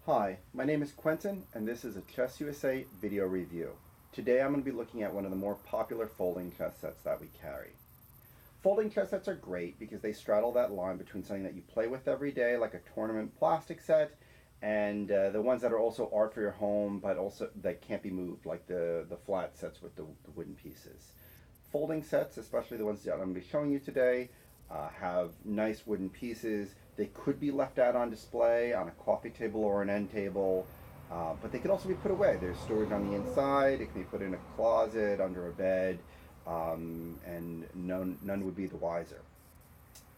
Hi, my name is Quentin and this is a Chess USA video review. Today I'm going to be looking at one of the more popular folding chess sets that we carry. Folding chess sets are great because they straddle that line between something that you play with every day, like a tournament plastic set, and the ones that are also art for your home but also that can't be moved, like the flat sets with the wooden pieces. Folding sets, especially the ones that I'm going to be showing you today, have nice wooden pieces. They could be left out on display on a coffee table or an end table, but they could also be put away. There's storage on the inside. It can be put in a closet, under a bed, and none would be the wiser.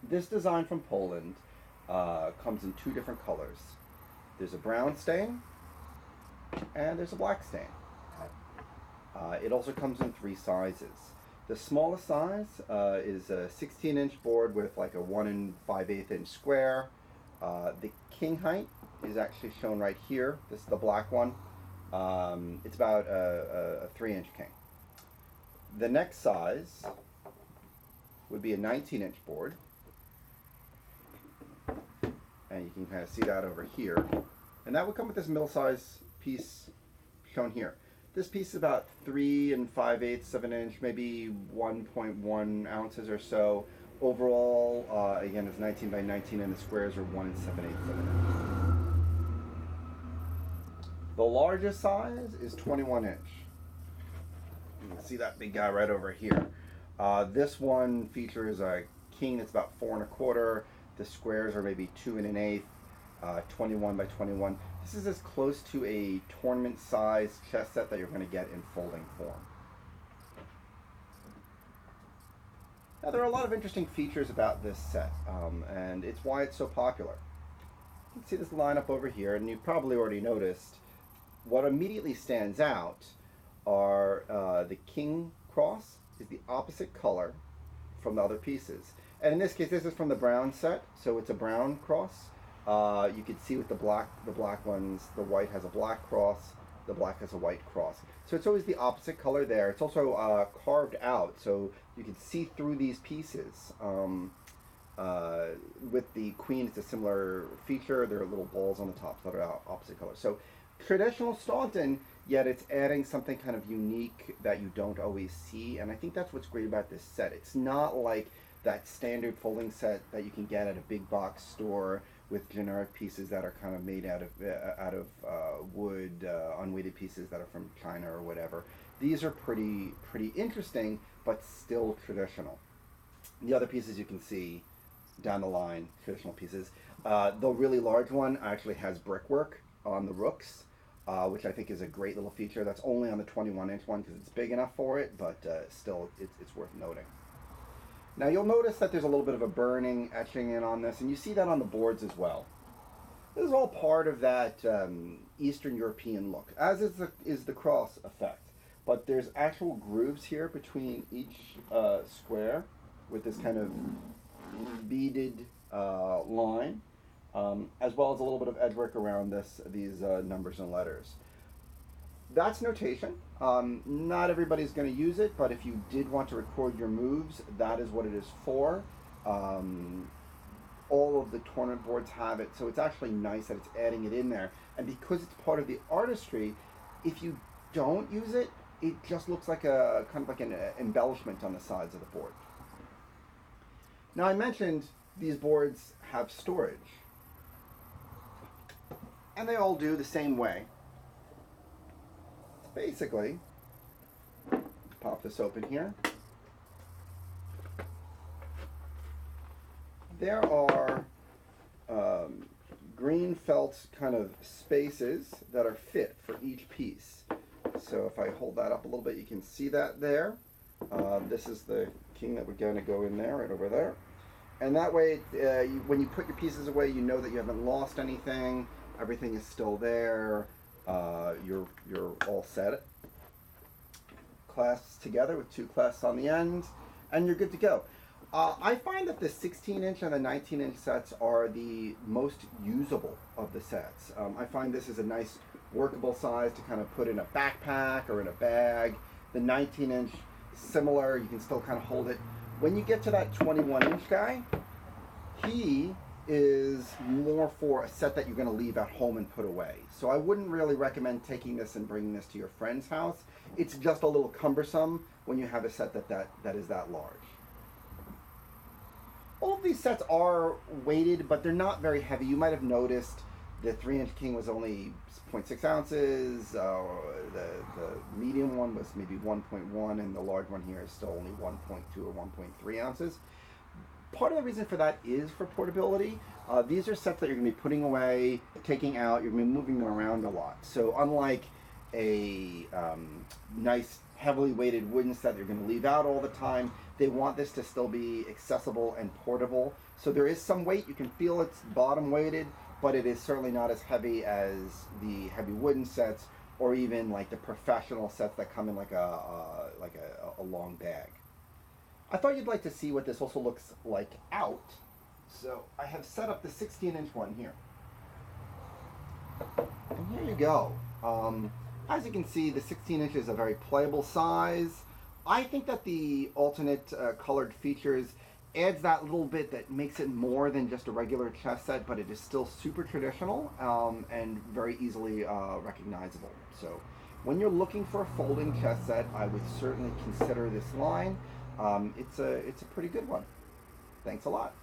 This design from Poland comes in two different colors. There's a brown stain and there's a black stain. It also comes in three sizes. The smallest size is a 16-inch board with like a 1 5/8 inch square. The king height is actually shown right here. This is the black one. It's about a 3-inch king. The next size would be a 19-inch board. And you can kind of see that over here. And that would come with this middle-size piece shown here. This piece is about 3 5/8 of an inch, maybe 1.1 ounces or so. Overall, again, it's 19 by 19 and the squares are 1 7/8 of an inch. The largest size is 21 inch. You can see that big guy right over here. This one features a king that's about 4 1/4. The squares are maybe 2 1/8, 21 by 21. This is as close to a tournament-sized chess set that you're going to get in folding form. Now, there are a lot of interesting features about this set, and it's why it's so popular. You can see this lineup over here, and you've probably already noticed what immediately stands out are the king cross is the opposite color from the other pieces. And in this case, this is from the brown set, so it's a brown cross. You can see with the black ones, the white has a black cross, the black has a white cross. So it's always the opposite color there. It's also carved out, so you can see through these pieces. With the queen, it's a similar feature. There are little balls on the top that are opposite colors. So traditional Staunton, yet it's adding something kind of unique that you don't always see. And I think that's what's great about this set. It's not like that standard folding set that you can get at a big box store with generic pieces that are kind of made out of wood, unweighted pieces that are from China or whatever. These are pretty interesting, but still traditional. The other pieces you can see down the line, traditional pieces. The really large one actually has brickwork on the rooks, which I think is a great little feature. That's only on the 21-inch one because it's big enough for it, but still it's worth noting. Now you'll notice that there's a little bit of a burning etching in on this, and you see that on the boards as well. This is all part of that Eastern European look, as is the cross effect. But there's actual grooves here between each square with this kind of beaded line, as well as a little bit of edge work around these numbers and letters. That's notation. Not everybody's going to use it, but if you did want to record your moves, that is what it is for. All of the tournament boards have it, so it's actually nice that it's adding it in there. And because it's part of the artistry, if you don't use it, it just looks like a kind of like an embellishment on the sides of the board. Now I mentioned these boards have storage, and they all do the same way. Basically, pop this open here. There are green felt kind of spaces that are fit for each piece. So if I hold that up a little bit, you can see that there. This is the king that we're going to go in there, right over there. And that way, when you put your pieces away, you know that you haven't lost anything. Everything is still there. You're all set. Clasps together with 2 clasps on the end, and you're good to go. I find that the 16-inch and the 19-inch sets are the most usable of the sets. I find this is a nice workable size to kind of put in a backpack or in a bag. The 19-inch, similar, you can still kind of hold it. When you get to that 21-inch guy, he is more for a set that you're going to leave at home and put away. So I wouldn't really recommend taking this and bringing this to your friend's house. It's just a little cumbersome when you have a set that is that large. All of these sets are weighted, but they're not very heavy. You might have noticed the 3-inch king was only 0.6 ounces. The medium one was maybe 1.1, and the large one here is still only 1.2 or 1.3 ounces. Part of the reason for that is for portability. These are sets that you're going to be putting away, taking out. You're going to be moving them around a lot. So unlike a nice heavily weighted wooden set you're going to leave out all the time, they want this to still be accessible and portable. So there is some weight. You can feel it's bottom weighted, but it is certainly not as heavy as the heavy wooden sets, or even like the professional sets that come in like a long bag. I thought you'd like to see what this also looks like out. So I have set up the 16-inch one here. And here you go. As you can see, the 16-inch is a very playable size. I think that the alternate colored features adds that little bit that makes it more than just a regular chess set, but it is still super traditional and very easily recognizable. So when you're looking for a folding chess set, I would certainly consider this line. It's a pretty good one. Thanks a lot.